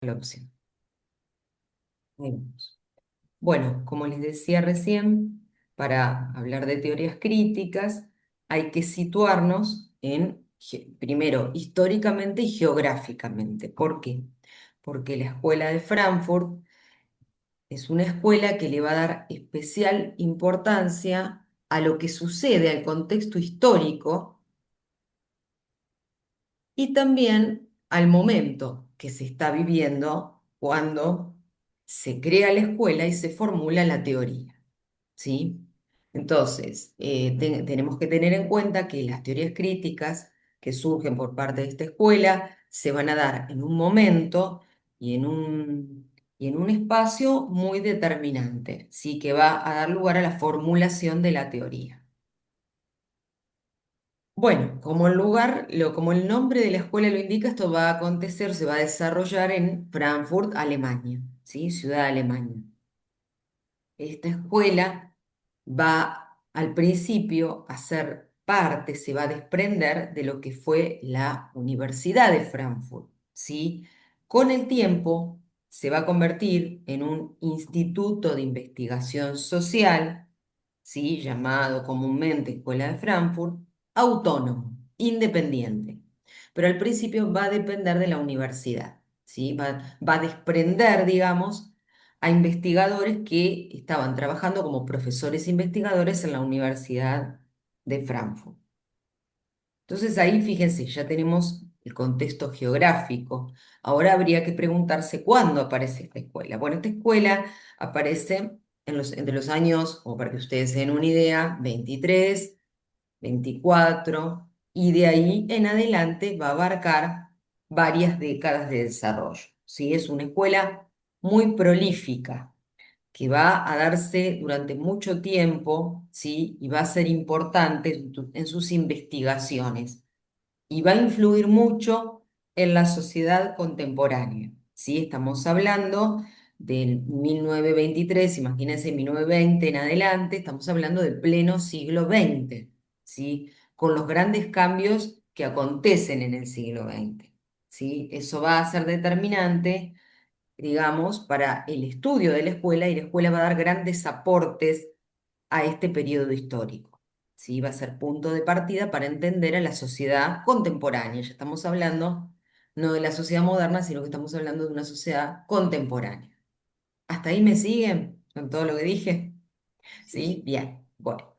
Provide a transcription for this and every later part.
La opción. Ahí vamos. Bueno, como les decía recién, para hablar de teorías críticas hay que situarnos primero, históricamente y geográficamente. ¿Por qué? Porque la escuela de Frankfurt es una escuela que le va a dar especial importancia a lo que sucede, al contexto histórico y también al momento que se está viviendo cuando se crea la escuela y se formula la teoría, ¿sí? Entonces, tenemos que tener en cuenta que las teorías críticas que surgen por parte de esta escuela se van a dar en un momento y en un espacio muy determinante, ¿sí? Que va a dar lugar a la formulación de la teoría. Bueno, como el nombre de la escuela lo indica, esto va a acontecer, se va a desarrollar en Frankfurt, Alemania, ¿sí? Ciudad de Alemania. Esta escuela va al principio a ser parte, se va a desprender de lo que fue la Universidad de Frankfurt, ¿sí? Con el tiempo se va a convertir en un instituto de investigación social, ¿sí? Llamado comúnmente Escuela de Frankfurt, autónomo, independiente. Pero al principio va a depender de la universidad, ¿sí? Va a desprender, digamos, a investigadores que estaban trabajando como profesores investigadores en la Universidad de Frankfurt. Entonces ahí fíjense, ya tenemos el contexto geográfico. Ahora habría que preguntarse cuándo aparece esta escuela. Bueno, esta escuela aparece entre los años, o para que ustedes se den una idea, 23, 24, y de ahí en adelante va a abarcar varias décadas de desarrollo. ¿Sí? Es una escuela muy prolífica que va a darse durante mucho tiempo, ¿sí? Y va a ser importante en sus investigaciones y va a influir mucho en la sociedad contemporánea, ¿sí? Estamos hablando del 1923, imagínense 1920 en adelante, estamos hablando del pleno siglo XX, ¿sí? Con los grandes cambios que acontecen en el siglo XX, ¿sí? Eso va a ser determinante, digamos, para el estudio de la escuela, y la escuela va a dar grandes aportes a este periodo histórico. ¿Sí? Va a ser punto de partida para entender a la sociedad contemporánea. Ya estamos hablando no de la sociedad moderna, sino que estamos hablando de una sociedad contemporánea. ¿Hasta ahí me siguen con todo lo que dije? Sí, ¿Sí? Bien. Bueno.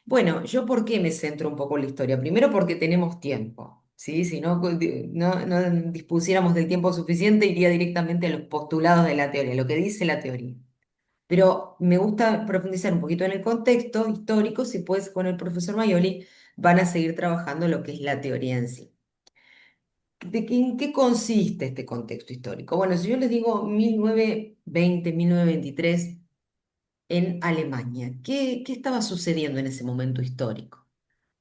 Bueno, yo ¿por qué me centro un poco en la historia? Primero porque tenemos tiempo, ¿sí? Si no, no dispusiéramos del tiempo suficiente, iría directamente a los postulados de la teoría, lo que dice la teoría. Pero me gusta profundizar un poquito en el contexto histórico, si pues con el profesor Mayoli van a seguir trabajando lo que es la teoría en sí. ¿En qué consiste este contexto histórico? Bueno, si yo les digo 1920, 1923 en Alemania, ¿qué estaba sucediendo en ese momento histórico?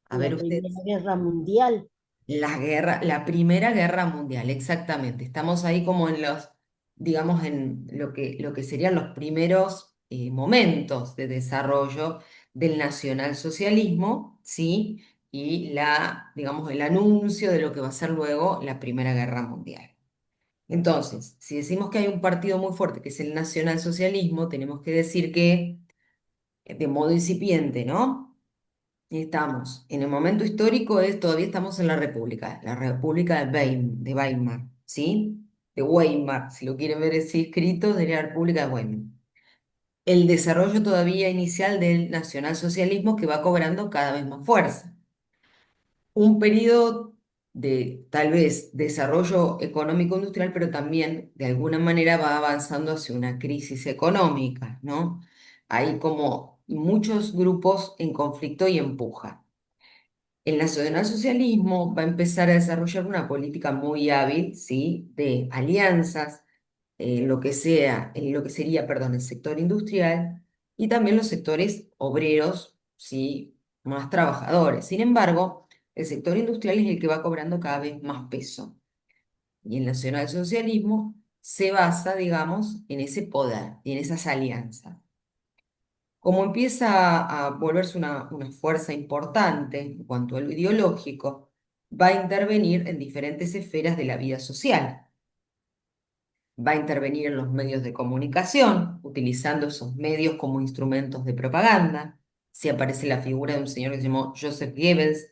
A ver la Primera ustedes. Guerra Mundial. La Primera Guerra Mundial, exactamente. Estamos ahí como digamos, en lo que serían los primeros momentos de desarrollo del nacionalsocialismo, ¿sí? Y digamos, el anuncio de lo que va a ser luego la Primera Guerra Mundial. Entonces, si decimos que hay un partido muy fuerte que es el nacionalsocialismo, tenemos que decir que, de modo incipiente, ¿no? Estamos en el momento histórico, todavía estamos en la República de Weimar, ¿sí? De Weimar, si lo quieren ver así escrito, sería la República de Weimar. El desarrollo todavía inicial del nacionalsocialismo que va cobrando cada vez más fuerza. Un periodo de tal vez desarrollo económico-industrial, pero también de alguna manera va avanzando hacia una crisis económica, ¿no? Hay como muchos grupos en conflicto y empuja. El nacionalsocialismo va a empezar a desarrollar una política muy hábil, ¿sí? De alianzas, en lo que sería, perdón, el sector industrial y también los sectores obreros, ¿sí? Más trabajadores. Sin embargo, el sector industrial es el que va cobrando cada vez más peso. Y el nacionalsocialismo se basa, digamos, en ese poder y en esas alianzas. Como empieza a volverse una fuerza importante en cuanto a lo ideológico, va a intervenir en diferentes esferas de la vida social. Va a intervenir en los medios de comunicación, utilizando esos medios como instrumentos de propaganda. Si aparece la figura de un señor que se llamó Joseph Goebbels,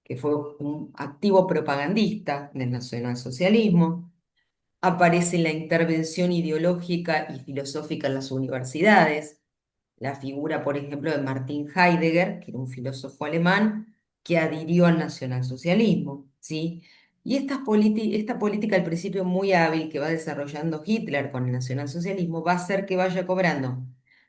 que fue un activo propagandista del nacionalsocialismo. Aparece la intervención ideológica y filosófica en las universidades. La figura, por ejemplo, de Martin Heidegger, que era un filósofo alemán que adhirió al nacionalsocialismo, ¿sí? Y esta política, al principio muy hábil que va desarrollando Hitler con el nacionalsocialismo, va a hacer que vaya cobrando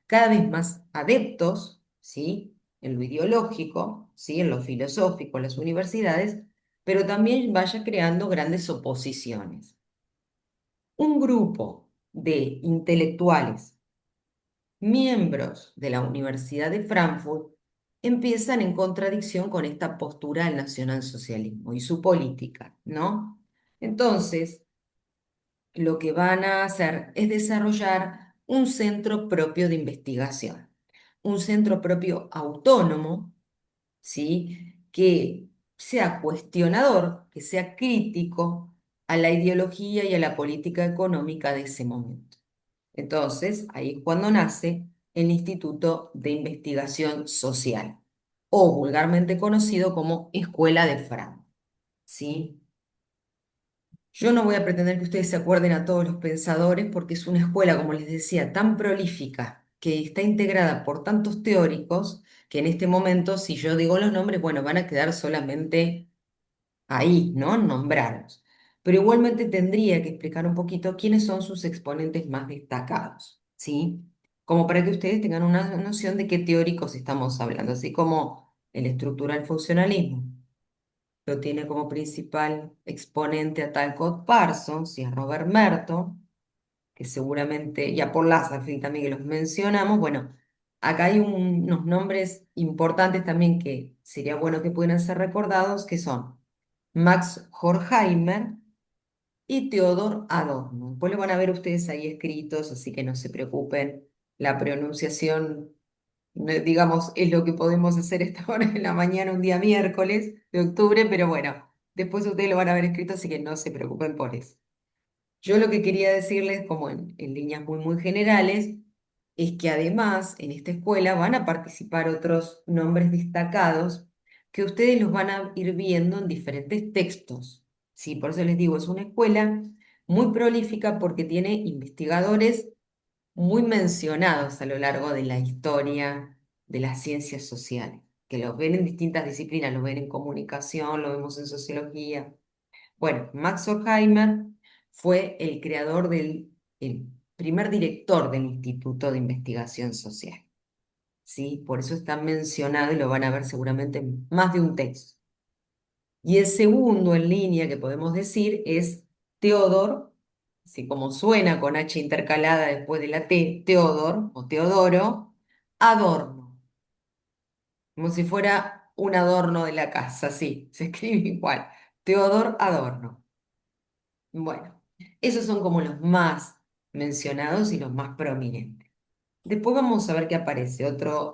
cada vez más adeptos, ¿sí? En lo ideológico, ¿sí? En lo filosófico, en las universidades, pero también vaya creando grandes oposiciones. Un grupo de intelectuales miembros de la Universidad de Frankfurt empiezan en contradicción con esta postura del nacionalsocialismo y su política, ¿no? Entonces, lo que van a hacer es desarrollar un centro propio de investigación, un centro propio autónomo, ¿sí? Que sea cuestionador, que sea crítico a la ideología y a la política económica de ese momento. Entonces, ahí es cuando nace el Instituto de Investigación Social, o vulgarmente conocido como Escuela de Frankfurt, ¿sí? Yo no voy a pretender que ustedes se acuerden a todos los pensadores porque es una escuela, como les decía, tan prolífica que está integrada por tantos teóricos que en este momento, si yo digo los nombres, bueno, van a quedar solamente ahí, ¿no? Nombrarlos. Pero igualmente tendría que explicar un poquito quiénes son sus exponentes más destacados, ¿sí? Como para que ustedes tengan una noción de qué teóricos estamos hablando, así como el estructural funcionalismo. Lo tiene como principal exponente a Talcott Parsons y a Robert Merton, que seguramente, y a Paul Lazarsfeld también que los mencionamos. Bueno, acá hay unos nombres importantes también que sería bueno que pudieran ser recordados, que son Max Horkheimer y Theodor Adorno. Después lo van a ver ustedes ahí escritos, así que no se preocupen. La pronunciación, digamos, es lo que podemos hacer esta hora en la mañana, un día miércoles de octubre, pero bueno, después ustedes lo van a ver escrito, así que no se preocupen por eso. Yo lo que quería decirles, como en líneas muy, muy generales, es que además en esta escuela van a participar otros nombres destacados que ustedes los van a ir viendo en diferentes textos. Sí, por eso les digo, es una escuela muy prolífica porque tiene investigadores muy mencionados a lo largo de la historia de las ciencias sociales, que los ven en distintas disciplinas, los ven en comunicación, lo vemos en sociología. Bueno, Max Horkheimer fue el creador el primer director del Instituto de Investigación Social, ¿sí? Por eso está mencionado y lo van a ver seguramente en más de un texto. Y el segundo en línea que podemos decir es Theodor, así como suena con H intercalada después de la T, Theodor o Teodoro, Adorno, como si fuera un adorno de la casa, sí, se escribe igual, Theodor Adorno. Bueno, esos son como los más mencionados y los más prominentes. Después vamos a ver qué aparece, otro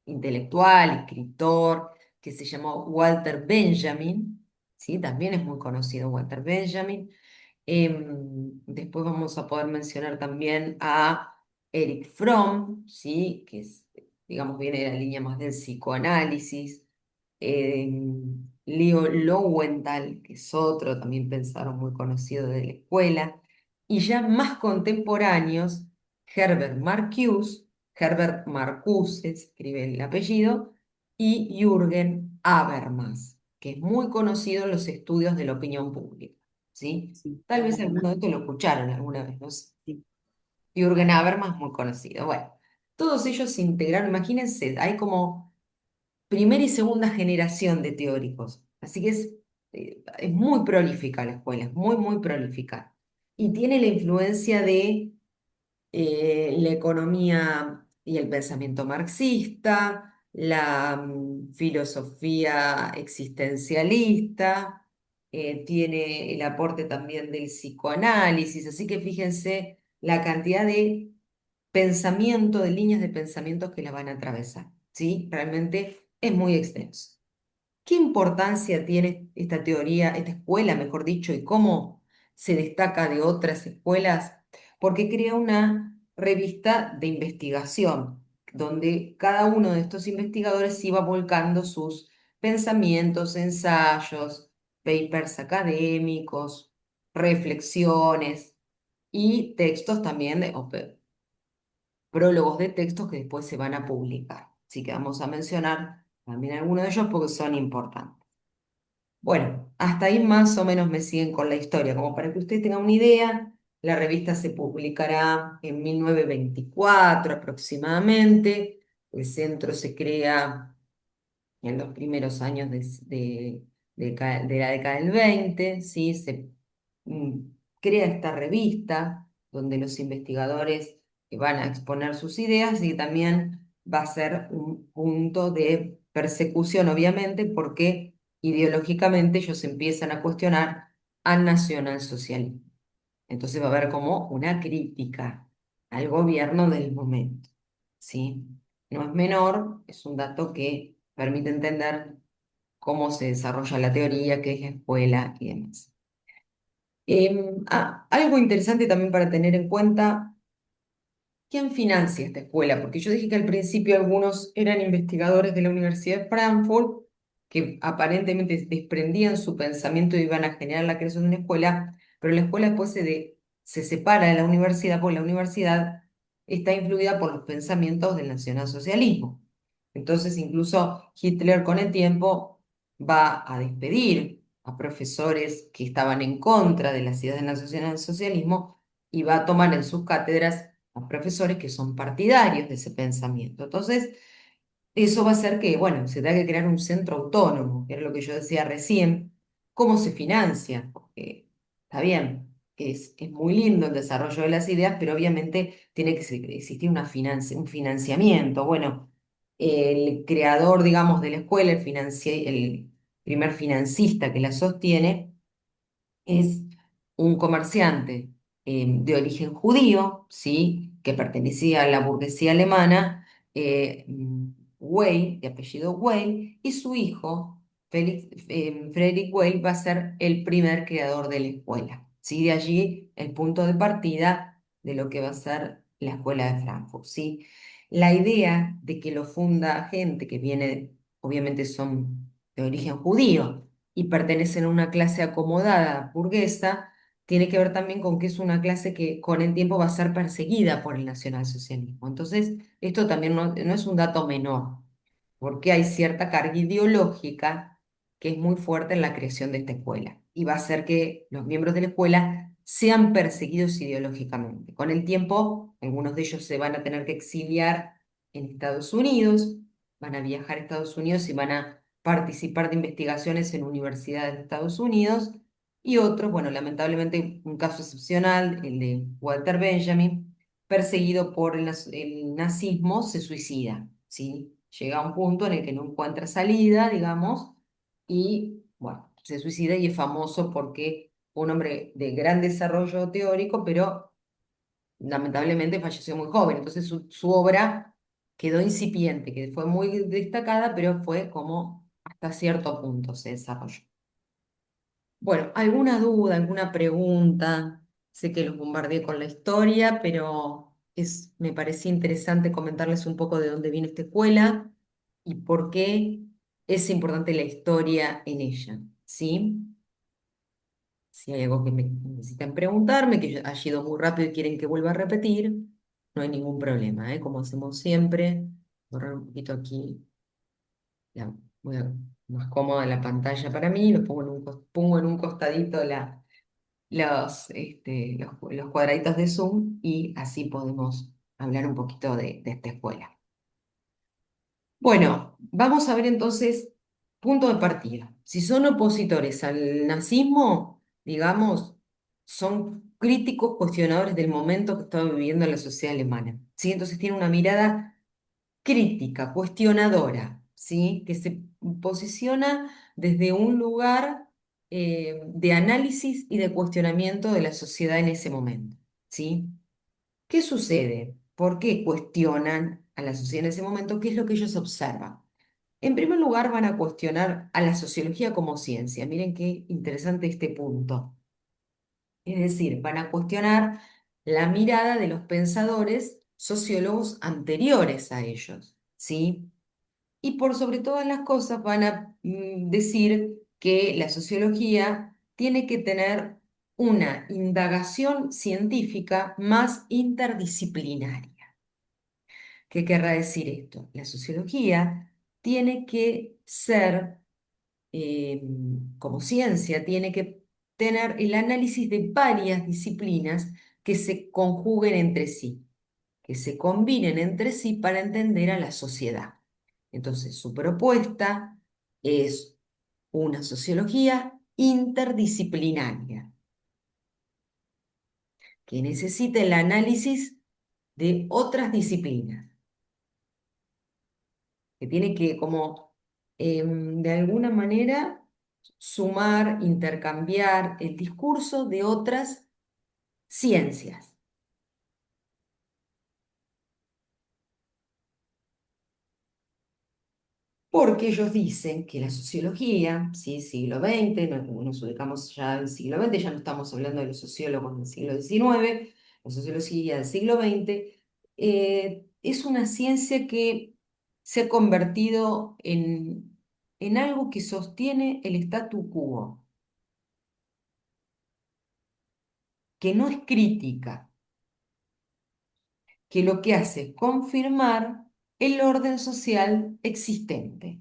intelectual, escritor, que se llamó Walter Benjamin, ¿sí? También es muy conocido Walter Benjamin. Después vamos a poder mencionar también a Eric Fromm, ¿sí? Que es, digamos, viene de la línea más del psicoanálisis. Leo Lowenthal, que es otro también pensador muy conocido de la escuela. Y ya más contemporáneos, Herbert Marcuse, se escribe el apellido, y Jürgen Habermas, que es muy conocido en los estudios de la opinión pública, ¿sí? Sí, Tal vez Habermas, alguno de estos lo escucharon alguna vez, no sé. sí, Jürgen Habermas, muy conocido. Bueno, todos ellos se integraron, imagínense, hay como primera y segunda generación de teóricos, así que es muy prolífica la escuela, es muy, muy prolífica. Y tiene la influencia de la economía y el pensamiento marxista, la filosofía existencialista, tiene el aporte también del psicoanálisis, así que fíjense la cantidad de pensamiento, de líneas de pensamientos que la van a atravesar, ¿sí? Realmente es muy extenso. ¿Qué importancia tiene esta teoría, esta escuela, mejor dicho, y cómo se destaca de otras escuelas? Porque crea una revista de investigación, donde cada uno de estos investigadores iba volcando sus pensamientos, ensayos, papers académicos, reflexiones y textos también prólogos de textos que después se van a publicar. Así que vamos a mencionar también algunos de ellos porque son importantes. Bueno, hasta ahí más o menos me siguen con la historia. Como para que ustedes tengan una idea, la revista se publicará en 1924 aproximadamente. El centro se crea en los primeros años de la década del 20, ¿sí? Se mm, crea esta revista donde los investigadores van a exponer sus ideas y también va a ser un punto de persecución, obviamente, porque ideológicamente ellos empiezan a cuestionar al nacionalsocialismo. Entonces va a haber como una crítica al gobierno del momento, ¿sí? No es menor, es un dato que permite entender cómo se desarrolla la teoría, qué es la escuela y demás. Algo interesante también para tener en cuenta. ¿Quién financia esta escuela? Porque yo dije que al principio algunos eran investigadores de la Universidad de Frankfurt que aparentemente desprendían su pensamiento y iban a generar la creación de una escuela, pero la escuela después se separa de la universidad porque la universidad está influida por los pensamientos del nacionalsocialismo. Entonces incluso Hitler con el tiempo va a despedir a profesores que estaban en contra de las ideas del nacionalsocialismo y va a tomar en sus cátedras a profesores que son partidarios de ese pensamiento. Entonces, eso va a hacer que, bueno, se tenga que crear un centro autónomo, que era lo que yo decía recién. ¿Cómo se financia? Porque está bien, es muy lindo el desarrollo de las ideas, pero obviamente tiene que existir un financiamiento. Bueno, el creador, digamos, de la escuela, el primer financista que la sostiene, es un comerciante de origen judío, ¿sí? Que pertenecía a la burguesía alemana, Weil, de apellido Weil, y su hijo, Friedrich Weil, va a ser el primer creador de la escuela, ¿sí? De allí el punto de partida de lo que va a ser la escuela de Frankfurt, ¿sí? La idea de que lo funda gente que viene, obviamente son de origen judío, y pertenecen a una clase acomodada burguesa, tiene que ver también con que es una clase que con el tiempo va a ser perseguida por el nacionalsocialismo. Entonces, esto también no es un dato menor, porque hay cierta carga ideológica que es muy fuerte en la creación de esta escuela y va a hacer que los miembros de la escuela sean perseguidos ideológicamente. Con el tiempo, algunos de ellos se van a tener que exiliar en Estados Unidos, van a viajar a Estados Unidos y van a participar de investigaciones en universidades de Estados Unidos y otros, bueno, lamentablemente un caso excepcional, el de Walter Benjamin, perseguido por el nazismo, se suicida, ¿sí? Llega a un punto en el que no encuentra salida, digamos, y bueno, se suicida y es famoso porque un hombre de gran desarrollo teórico, pero lamentablemente falleció muy joven. Entonces su obra quedó incipiente, que fue muy destacada, pero fue como hasta cierto punto se desarrolló. Bueno, ¿alguna duda, alguna pregunta? Sé que los bombardeé con la historia, pero me parecía interesante comentarles un poco de dónde viene esta escuela y por qué es importante la historia en ella, ¿sí? Si hay algo que me necesitan preguntarme, que haya ido muy rápido y quieren que vuelva a repetir, no hay ningún problema, ¿eh? Como hacemos siempre, borrar un poquito aquí, la, voy más cómoda la pantalla para mí, lo pongo pongo en un costadito los cuadraditos de Zoom y así podemos hablar un poquito de esta escuela. Bueno, vamos a ver entonces punto de partida. Si son opositores al nazismo, digamos, son críticos cuestionadores del momento que estaba viviendo la sociedad alemana. ¿Sí? Entonces tienen una mirada crítica, cuestionadora, ¿sí? Que se posiciona desde un lugar de análisis y de cuestionamiento de la sociedad en ese momento, ¿sí? ¿Qué sucede? ¿Por qué cuestionan a la sociedad en ese momento? ¿Qué es lo que ellos observan? En primer lugar, van a cuestionar a la sociología como ciencia. Miren qué interesante este punto. Es decir, van a cuestionar la mirada de los pensadores sociólogos anteriores a ellos, ¿sí? Y por sobre todas las cosas van a decir que la sociología tiene que tener una indagación científica más interdisciplinaria. ¿Qué querrá decir esto? La sociología tiene que ser, eh, como ciencia, tiene que tener el análisis de varias disciplinas que se conjuguen entre sí, que se combinen entre sí para entender a la sociedad. Entonces, su propuesta es una sociología interdisciplinaria, que necesita el análisis de otras disciplinas, que tiene que como de alguna manera sumar, intercambiar el discurso de otras ciencias. Porque ellos dicen que la sociología, ¿sí? Siglo XX, nos ubicamos ya en el siglo XX, ya no estamos hablando de los sociólogos del siglo XIX, la sociología del siglo XX, es una ciencia que se ha convertido en algo que sostiene el statu quo, que no es crítica, que lo que hace es confirmar el orden social existente.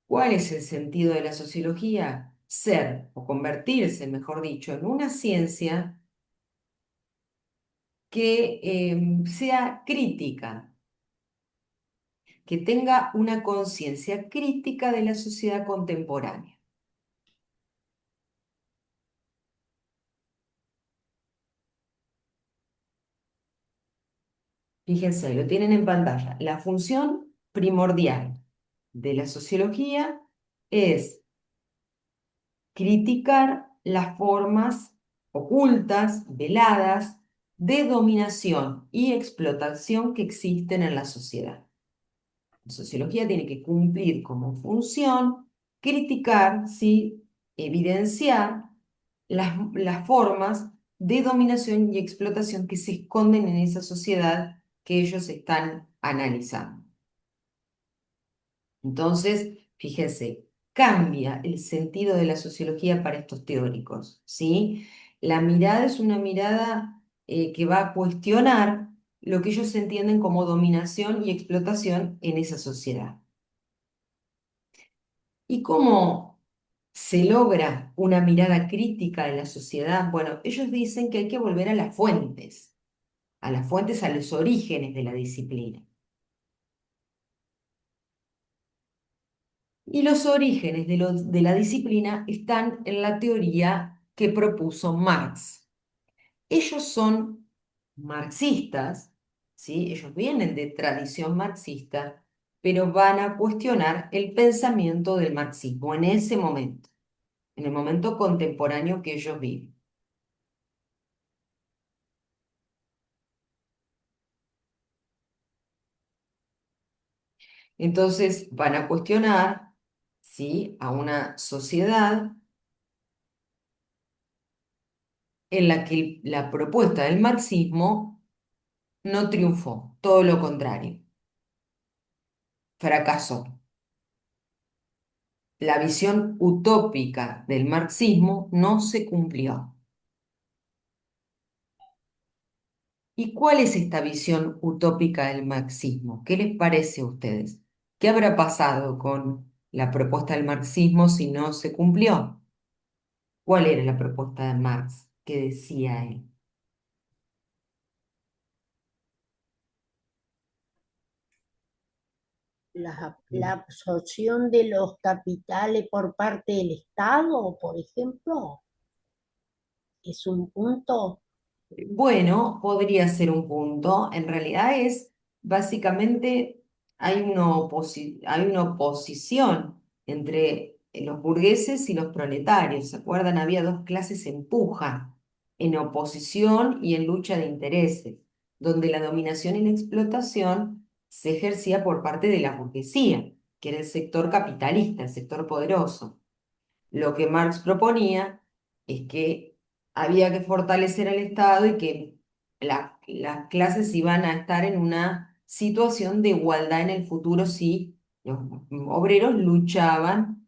¿Cuál es el sentido de la sociología? Ser o convertirse, mejor dicho, en una ciencia que sea crítica, que tenga una conciencia crítica de la sociedad contemporánea. Fíjense, lo tienen en pantalla. La función primordial de la sociología es criticar las formas ocultas, veladas, de dominación y explotación que existen en la sociedad. La sociología tiene que cumplir como función criticar, ¿sí? Evidenciar las formas de dominación y explotación que se esconden en esa sociedad que ellos están analizando. Entonces, fíjense, cambia el sentido de la sociología para estos teóricos, ¿sí? La mirada es una mirada que va a cuestionar lo que ellos entienden como dominación y explotación en esa sociedad. ¿Y cómo se logra una mirada crítica de la sociedad? Bueno, ellos dicen que hay que volver a las fuentes, a los orígenes de la disciplina. Y los orígenes de la disciplina están en la teoría que propuso Marx. Ellos son marxistas, ¿sí? Ellos vienen de tradición marxista, pero van a cuestionar el pensamiento del marxismo en ese momento, en el momento contemporáneo que ellos viven. Entonces van a cuestionar, ¿sí? A una sociedad en la que la propuesta del marxismo no triunfó, todo lo contrario, fracasó. La visión utópica del marxismo no se cumplió. ¿Y cuál es esta visión utópica del marxismo? ¿Qué les parece a ustedes? ¿Qué habrá pasado con la propuesta del marxismo si no se cumplió? ¿Cuál era la propuesta de Marx? ¿Qué decía él? La absorción de los capitales por parte del Estado, por ejemplo, es un punto. Bueno, podría ser un punto. En realidad es básicamente hay una oposición entre los burgueses y los proletarios. ¿Se acuerdan? Había dos clases en puja, en oposición y en lucha de intereses, donde la dominación y la explotación se ejercía por parte de la burguesía, que era el sector capitalista, el sector poderoso. lo que Marx proponía es que había que fortalecer al Estado y que las clases iban a estar en una situación de igualdad en el futuro si los obreros luchaban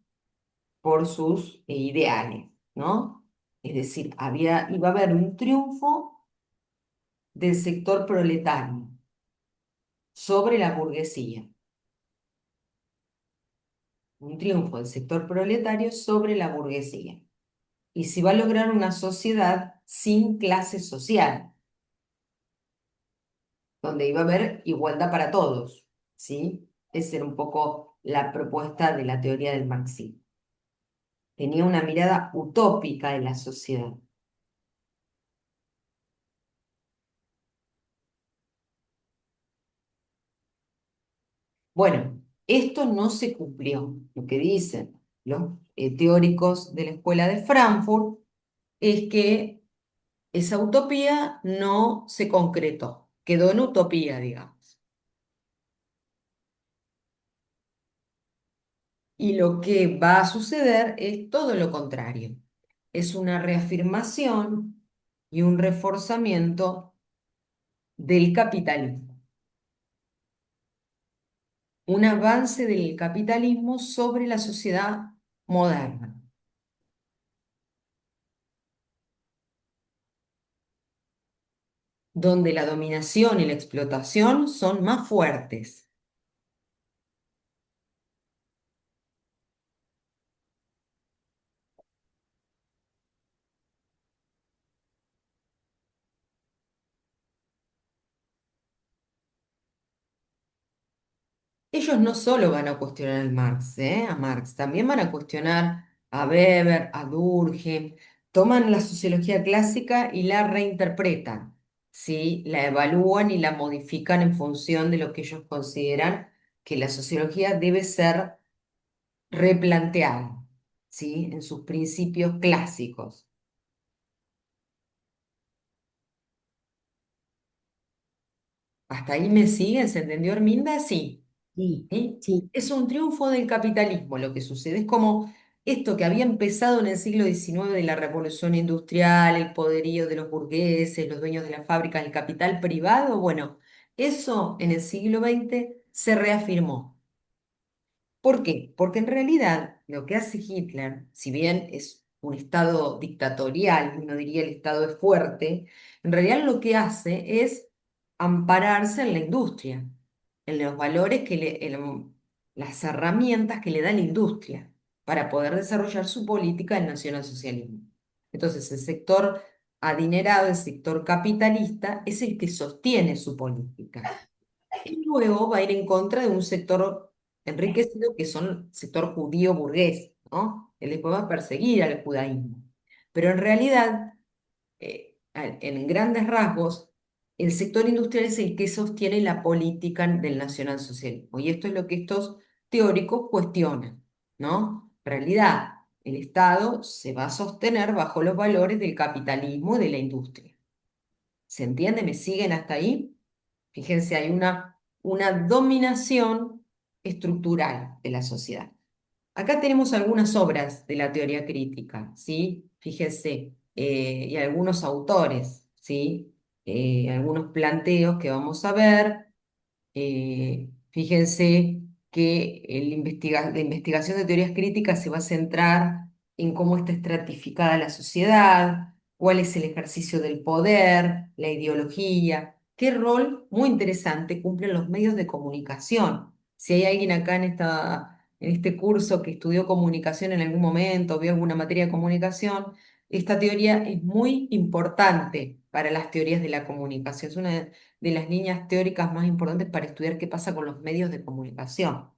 por sus ideales, ¿no? Es decir, iba a haber un triunfo del sector proletario sobre la burguesía, un triunfo del sector proletario sobre la burguesía. Y se va a lograr una sociedad sin clase social, donde iba a haber igualdad para todos, ¿sí? Esa era un poco la propuesta de la teoría del marxismo. Tenía una mirada utópica de la sociedad. Bueno, esto no se cumplió. Lo que dicen los teóricos de la Escuela de Frankfurt es que esa utopía no se concretó, quedó en utopía, digamos. Y lo que va a suceder es todo lo contrario. Es una reafirmación y un reforzamiento del capitalismo, un avance del capitalismo sobre la sociedad moderna, donde la dominación y la explotación son más fuertes. Ellos no solo van a cuestionar a Marx, también van a cuestionar a Weber, a Durkheim, toman la sociología clásica y la reinterpretan, ¿sí? La evalúan y la modifican en función de lo que ellos consideran que la sociología debe ser replanteada, ¿sí? En sus principios clásicos. ¿Hasta ahí me siguen? ¿Se entendió, Herminda? Sí. Sí, ¿Sí? sí, Es un triunfo del capitalismo lo que sucede. Es como esto que había empezado en el siglo XIX de la revolución industrial, el poderío de los burgueses, los dueños de las fábricas, el capital privado. Bueno, eso en el siglo XX se reafirmó. ¿Por qué? Porque en realidad lo que hace Hitler, si bien es un estado dictatorial, uno diría el estado es fuerte, en realidad lo que hace es ampararse en la industria, en los valores las herramientas que le da la industria para poder desarrollar su política del nacionalsocialismo. Entonces, el sector adinerado, el sector capitalista, es el que sostiene su política. Y luego va a ir en contra de un sector enriquecido que son el sector judío burgués, ¿no? Él después va a perseguir al judaísmo. Pero en realidad, en grandes rasgos, el sector industrial es el que sostiene la política del nacionalsocialismo. Y esto es lo que estos teóricos cuestionan, ¿no? En realidad, el Estado se va a sostener bajo los valores del capitalismo y de la industria. ¿Se entiende? ¿Me siguen hasta ahí? Fíjense, hay una dominación estructural de la sociedad. Acá tenemos algunas obras de la teoría crítica, ¿sí? Fíjense, y algunos autores, ¿sí? Algunos planteos que vamos a ver. Fíjense que la investigación de teorías críticas se va a centrar en cómo está estratificada la sociedad, cuál es el ejercicio del poder, la ideología, qué rol muy interesante cumplen los medios de comunicación. Si hay alguien acá en este curso que estudió comunicación en algún momento, vio alguna materia de comunicación, esta teoría es muy importante para las teorías de la comunicación. Es una de las líneas teóricas más importantes para estudiar qué pasa con los medios de comunicación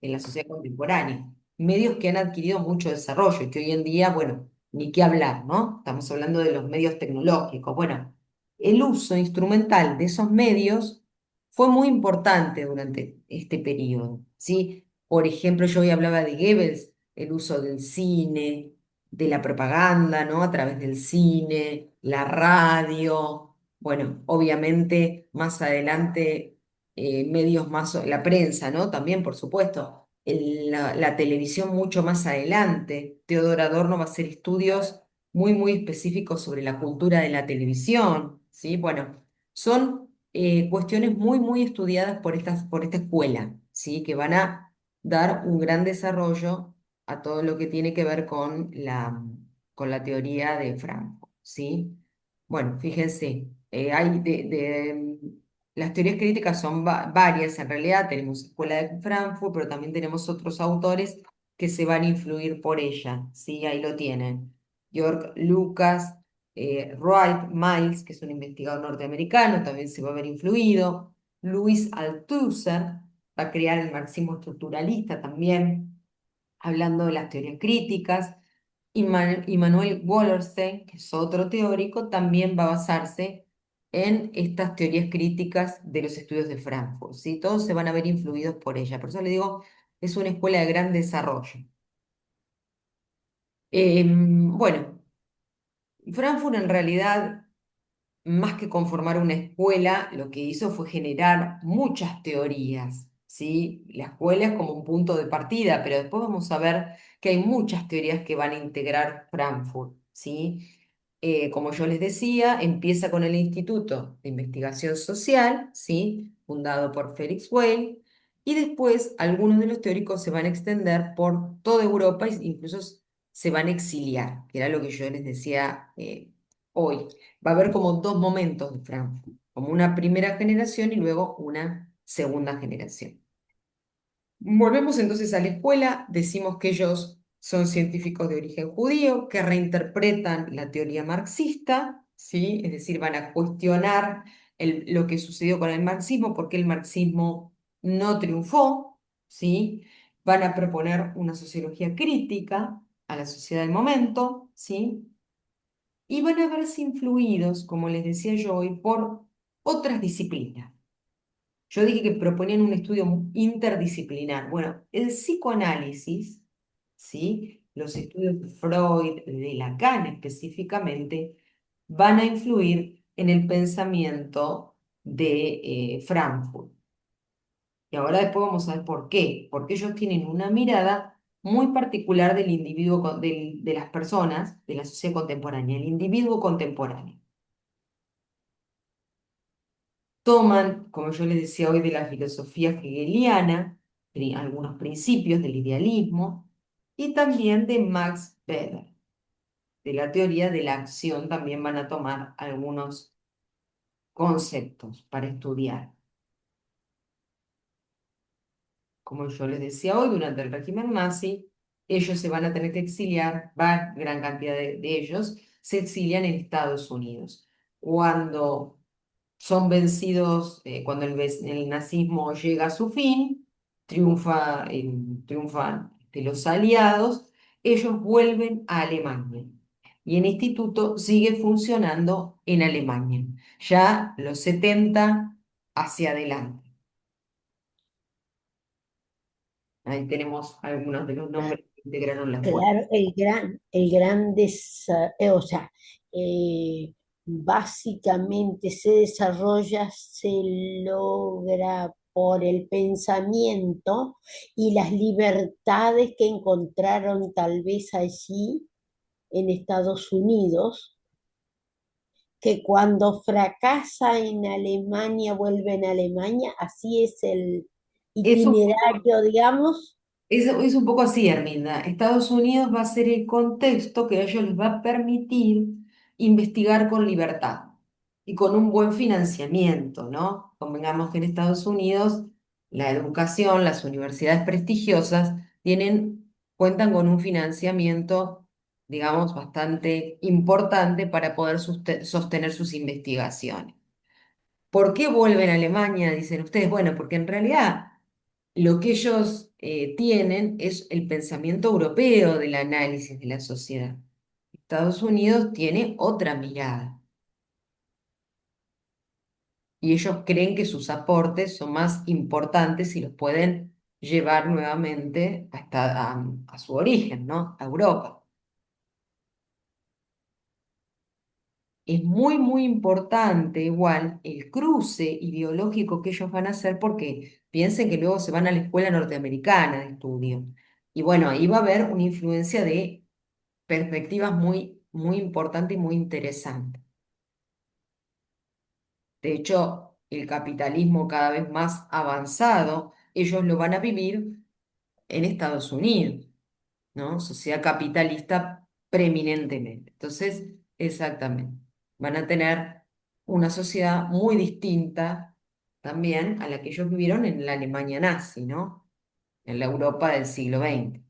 en la sociedad contemporánea. Medios que han adquirido mucho desarrollo y que hoy en día, bueno, ni qué hablar, ¿no? Estamos hablando de los medios tecnológicos. Bueno, el uso instrumental de esos medios fue muy importante durante este periodo, ¿sí? Por ejemplo, yo hoy hablaba de Goebbels, el uso del cine, de la propaganda, ¿no? A través del cine, la radio. Bueno, obviamente más adelante medios más, la prensa, ¿no? También, por supuesto, la televisión mucho más adelante. Teodor Adorno va a hacer estudios muy específicos sobre la cultura de la televisión, ¿sí? Bueno, son cuestiones muy estudiadas por esta escuela, ¿sí? Que van a dar un gran desarrollo a todo lo que tiene que ver con la teoría de Frankfurt, ¿sí? Bueno, fíjense, las teorías críticas son varias, en realidad tenemos Escuela de Frankfurt, pero también tenemos otros autores que se van a influir por ella, ¿sí? Ahí lo tienen. Georg Lucas, Wright Miles, que es un investigador norteamericano, también se va a ver influido. Louis Althusser va a crear el marxismo estructuralista también, hablando de las teorías críticas. Immanuel Wallerstein, que es otro teórico, también va a basarse en estas teorías críticas de los estudios de Frankfurt, ¿sí? Todos se van a ver influidos por ella. Por eso le digo, es una escuela de gran desarrollo. Bueno, Frankfurt en realidad, más que conformar una escuela, lo que hizo fue generar muchas teorías, ¿sí? La escuela es como un punto de partida, pero después vamos a ver que hay muchas teorías que van a integrar Frankfurt, ¿sí? Como yo les decía, empieza con el Instituto de Investigación Social, ¿sí? Fundado por Felix Weil, y después algunos de los teóricos se van a extender por toda Europa e incluso se van a exiliar, que era lo que yo les decía hoy. Va a haber como dos momentos de Frankfurt, como una primera generación y luego una segunda generación. Volvemos entonces a la escuela, decimos que ellos son científicos de origen judío, que reinterpretan la teoría marxista, ¿sí? Es decir, van a cuestionar lo que sucedió con el marxismo, porque el marxismo no triunfó, ¿sí? Van a proponer una sociología crítica a la sociedad del momento, ¿sí? Y van a verse influidos, como les decía yo hoy, por otras disciplinas. Yo dije que proponían un estudio interdisciplinar. Bueno, el psicoanálisis, ¿sí? Los estudios de Freud, de Lacan específicamente, van a influir en el pensamiento de Frankfurt. Y ahora después vamos a ver por qué. Porque ellos tienen una mirada muy particular del individuo, de las personas, de la sociedad contemporánea, el individuo contemporáneo. Toman, como yo les decía hoy, de la filosofía hegeliana, algunos principios del idealismo, y también de Max Weber, de la teoría de la acción, también van a tomar algunos conceptos para estudiar. Como yo les decía hoy, durante el régimen nazi, ellos se van a tener que exiliar, gran cantidad de ellos se exilian en Estados Unidos. Cuando son vencidos, cuando el nazismo llega a su fin, triunfan los aliados, ellos vuelven a Alemania. Y el instituto sigue funcionando en Alemania, ya los 70 hacia adelante. Ahí tenemos algunos de los nombres que integraron la escuela. Claro, o sea, eh, básicamente se desarrolla, se logra por el pensamiento y las libertades que encontraron tal vez allí en Estados Unidos, que cuando fracasa en Alemania vuelven a Alemania, así es el Es un itinerario, digamos. Es un poco así, Arminda. Estados Unidos va a ser el contexto que a ellos les va a permitir investigar con libertad y con un buen financiamiento, ¿no? Convengamos que en Estados Unidos la educación, las universidades prestigiosas cuentan con un financiamiento, digamos, bastante importante para poder sostener sus investigaciones. ¿Por qué vuelven a Alemania? Dicen ustedes. Bueno, porque en realidad lo que ellos tienen es el pensamiento europeo del análisis de la sociedad. Estados Unidos tiene otra mirada y ellos creen que sus aportes son más importantes y los pueden llevar nuevamente a su origen, ¿no? A Europa. es muy, muy importante igual el cruce ideológico que ellos van a hacer porque piensen que luego se van a la escuela norteamericana de estudio. Y bueno, ahí va a haber una influencia de perspectivas muy, muy importante y muy interesante. De hecho, el capitalismo cada vez más avanzado, ellos lo van a vivir en Estados Unidos, ¿no? Sociedad capitalista preeminentemente. Entonces, exactamente, van a tener una sociedad muy distinta también a la que ellos vivieron en la Alemania nazi, ¿no? En la Europa del siglo XX.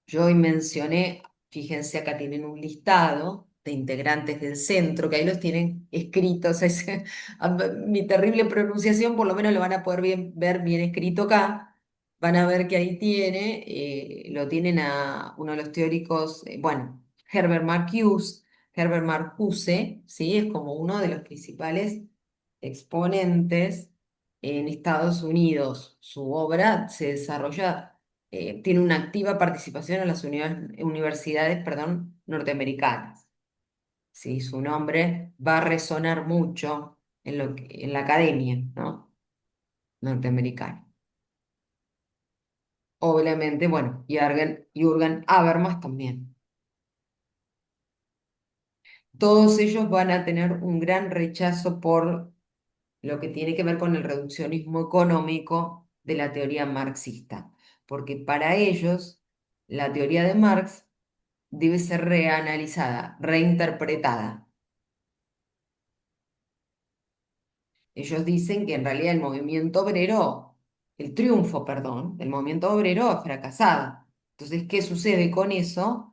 Yo hoy mencioné, fíjense, acá tienen un listado de integrantes del centro, que ahí los tienen escritos. Mi terrible pronunciación, por lo menos lo van a poder ver bien escrito acá. Van a ver que ahí lo tienen a uno de los teóricos, bueno, Herbert Marcuse. Herbert Marcuse, ¿sí? Es como uno de los principales exponentes en Estados Unidos. Su obra se desarrolla tiene una activa participación en las universidades, perdón, norteamericanas. Sí, su nombre va a resonar mucho en la academia, ¿no? Norteamericana. Obviamente, bueno, Jürgen Habermas también. Todos ellos van a tener un gran rechazo por lo que tiene que ver con el reduccionismo económico de la teoría marxista, porque para ellos la teoría de Marx debe ser reanalizada, reinterpretada. Ellos dicen que en realidad el triunfo, perdón, del movimiento obrero ha fracasado. Entonces, ¿qué sucede con eso?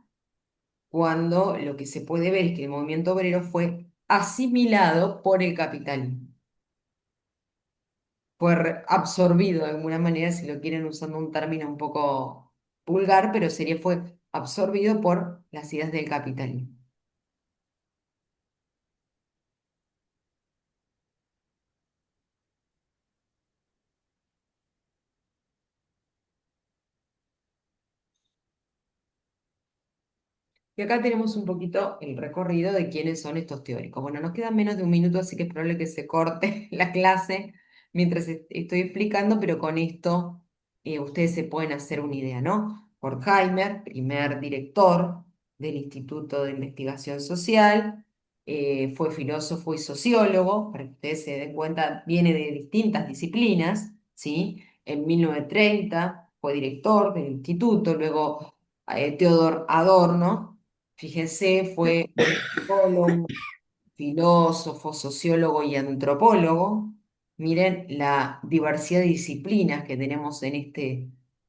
Cuando lo que se puede ver es que el movimiento obrero fue asimilado por el capitalismo, fue absorbido de alguna manera, si lo quieren usando un término un poco vulgar, pero fue absorbido por las ideas del capitalismo. Y acá tenemos un poquito el recorrido de quiénes son estos teóricos. Bueno, nos queda menos de un minuto, así que es probable que se corte la clase mientras estoy explicando, pero con esto ustedes se pueden hacer una idea, ¿no? Horkheimer, primer director del Instituto de Investigación Social, fue filósofo y sociólogo, para que ustedes se den cuenta, viene de distintas disciplinas, ¿sí? En 1930 fue director del instituto, luego Theodor Adorno. Fíjense, fue un psicólogo, filósofo, sociólogo y antropólogo. Miren la diversidad de disciplinas que tenemos en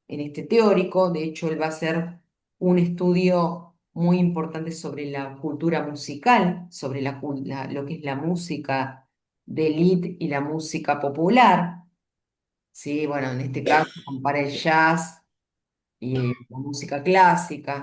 este teórico. De hecho, él va a hacer un estudio muy importante sobre la cultura musical, sobre lo que es la música de élite y la música popular. Sí, bueno, en este caso compara el jazz y la música clásica.